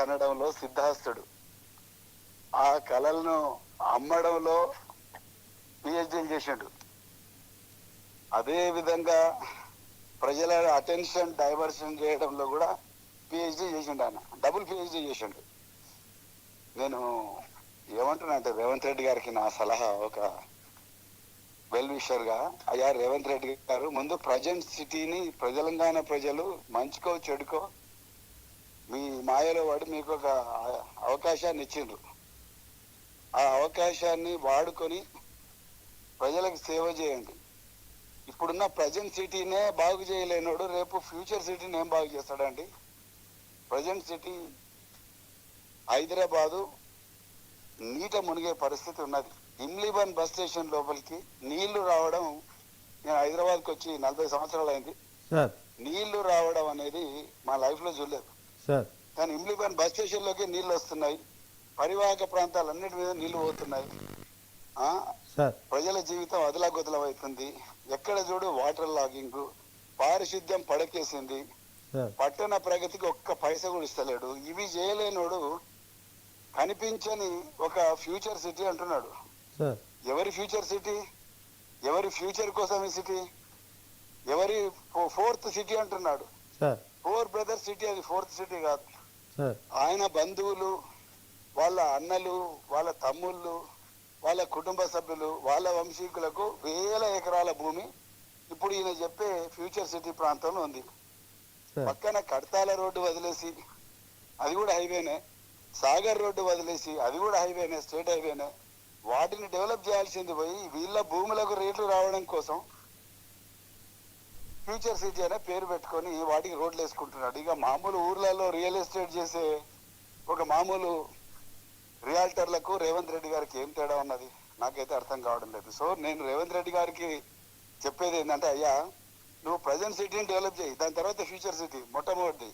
కనడంలో సిద్ధాస్తుడు, ఆ కళలను అమ్మడంలో పిహెచ్డీలు చేసిండు. అదే విధంగా ప్రజల అటెన్షన్ డైవర్షన్ చేయడంలో కూడా పిహెచ్డీ చేసిండు. ఆయన డబుల్ పిహెచ్డీ చేసిండు. నేను ఏమంటున్నా అంటే రేవంత్ రెడ్డి గారికి నా సలహా, ఒక వెల్ విషర్ గా, అయ్యా రేవంత్ రెడ్డి గారు, ముందు ప్రజెంట్ సిటీని తెలంగాణ ప్రజలు మంచికో చెడుకో మీ మాయలో పడి మీకు ఒక అవకాశాన్ని ఇచ్చిండ్రు. ఆ అవకాశాన్ని వాడుకొని ప్రజలకు సేవ చేయండి. ఇప్పుడున్న ప్రజెంట్ సిటీనే బాగు చేయలేనోడు రేపు ఫ్యూచర్ సిటీని ఏం బాగు చేస్తాడండి? ప్రజెంట్ సిటీ హైదరాబాదు నీట మునిగే పరిస్థితి ఉన్నది. ఇమ్లీబన్ బస్ స్టేషన్ లోపలికి నీళ్లు రావడం, నేను హైదరాబాద్కి వచ్చి 40 సంవత్సరాలు అయింది, నీళ్లు రావడం అనేది మా లైఫ్ లో చూడలేదు. కానీ ఇమ్లీబన్ బస్ స్టేషన్ లోకి నీళ్లు వస్తున్నాయి, పరివాహక ప్రాంతాలన్నిటి మీద నీళ్లు పోతున్నాయి. ప్రజల జీవితం అదలాగొదలం అవుతుంది. ఎక్కడ చూడు వాటర్ లాగింగ్, పారిశుద్ధ్యం పడకేసింది, పట్టణ ప్రగతికి ఒక్క పైసా కూడా ఇస్తలేడు. ఇవి చేయలేనోడు కనిపించని ఒక ఫ్యూచర్ సిటీ అంటున్నాడు. ఎవరి ఫ్యూచర్ సిటీ? ఎవరి ఫ్యూచర్ కోసం ఈ సిటీ? ఎవరి ఫోర్త్ సిటీ అంటున్నాడు. 4 బ్రదర్స్ సిటీ, అది ఫోర్త్ సిటీ కాదు. ఆయన బంధువులు, వాళ్ళ అన్నలు, వాళ్ళ తమ్ముళ్ళు, వాళ్ళ కుటుంబ సభ్యులు, వాళ్ళ వంశీకులకు 1000 ఎకరాల భూమి ఇప్పుడు ఈయన చెప్పే ఫ్యూచర్ సిటీ ప్రాంతంలో ఉంది. పక్కన కడతాల రోడ్డు వదిలేసి అది కూడా హైవేనే, సాగర్ రోడ్డు వదిలేసి అది కూడా హైవేనే, స్టేట్ హైవేనే. వాటిని డెవలప్ చేయాల్సింది పోయి వీళ్ళ భూములకు రేట్లు రావడం కోసం ఫ్యూచర్ సిటీ అనే పేరు పెట్టుకొని వాటికి రోడ్లు వేసుకుంటున్నాడు. ఇక మామూలు ఊర్లలో రియల్ ఎస్టేట్ చేసే ఒక మామూలు రియాల్టర్లకు రేవంత్ రెడ్డి గారికి ఏం తేడా ఉన్నది నాకైతే అర్థం కావడం లేదు. సో నేను రేవంత్ రెడ్డి గారికి చెప్పేది ఏంటంటే, అయ్యా నువ్వు ప్రజెంట్ సిటీని డెవలప్ చేయి, దాని తర్వాత ఫ్యూచర్ సిటీ మొట్టమొదటి.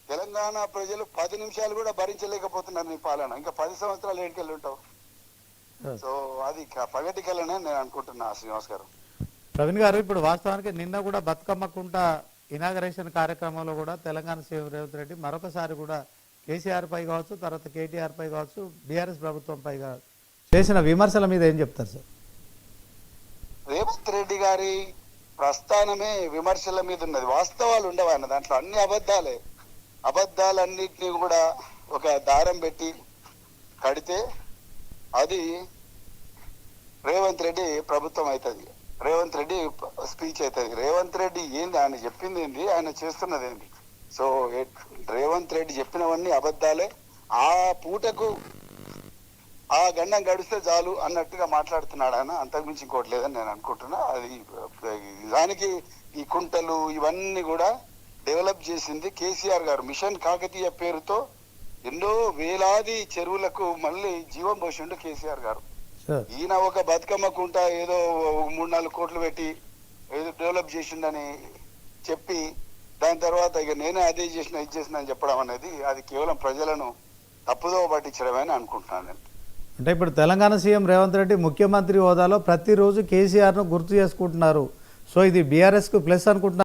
తెలంగాణ ప్రజలు 10 నిమిషాలు కూడా భరించలేకపోతున్నారు నీ పాలన, ఇంకా 10 సంవత్సరాలు ఏడుకెళ్ళి ఉంటావు. సో అది పగటి కలనే నేను అనుకుంటున్నా. శ్రీనివాస్ గారు, ప్రవీణ్ గారు, ఇప్పుడు వాస్తవానికి నిన్న కూడా బతుకమ్మ కుంట ఇనాగరేషన్ కార్యక్రమంలో కూడా తెలంగాణ సీఎం రేవంత్ రెడ్డి మరొకసారి కూడా కేసీఆర్ పై కావచ్చు, తర్వాత కేటీఆర్ పై కావచ్చు, బీఆర్ఎస్ ప్రభుత్వం పై చేసిన విమర్శల మీద ఏం చెప్తారు సార్? రేవంత్ రెడ్డి గారి ప్రస్థానమే విమర్శల మీద ఉన్నది, వాస్తవాలు ఉండవు ఆయన దాంట్లో, అన్ని అబద్ధాలే. అబద్ధాలన్నిటినీ కూడా ఒక దారం పెట్టి కడితే అది రేవంత్ రెడ్డి ప్రభుత్వం అవుతుంది, రేవంత్ రెడ్డి స్పీచ్ అవుతుంది. రేవంత్ రెడ్డి ఏంది, ఆయన చెప్పింది ఏంది, ఆయన చేస్తున్నది ఏంది? సో రేవంత్ రెడ్డి చెప్పినవన్నీ అబద్ధాలే. ఆ పూటకు ఆ గండం గడిస్తే చాలు అన్నట్టుగా మాట్లాడుతున్నాడు ఆయన, అంతకుమించి ఇంకోటి లేదని నేను అనుకుంటున్నా. అది దానికి ఈ కుంటలు ఇవన్నీ కూడా డెవలప్ చేసింది కేసీఆర్ గారు. మిషన్ కాకతీయ పేరుతో ఎన్నో వేలాది చెరువులకు మళ్ళీ జీవం పోసిండు కేసీఆర్ గారు. ఈయన ఒక బతుకమ్మ కుంట ఏదో 3-4 కోట్లు పెట్టి ఏదో డెవలప్ చేసిండని చెప్పి దాని తర్వాత ఇక నేనే అదే చేసిన ఇది చేసిన అని చెప్పడం అనేది అది కేవలం ప్రజలను తప్పుదోవ పట్టించడమని అనుకుంటున్నాను నేను. అంటే ఇప్పుడు తెలంగాణ సీఎం రేవంత్ రెడ్డి ముఖ్యమంత్రి హోదాలో ప్రతిరోజు కేసీఆర్ను గుర్తు చేసుకుంటున్నారు. సో ఇది బీఆర్ఎస్కు ప్లస్ అనుకుంటున్నారు.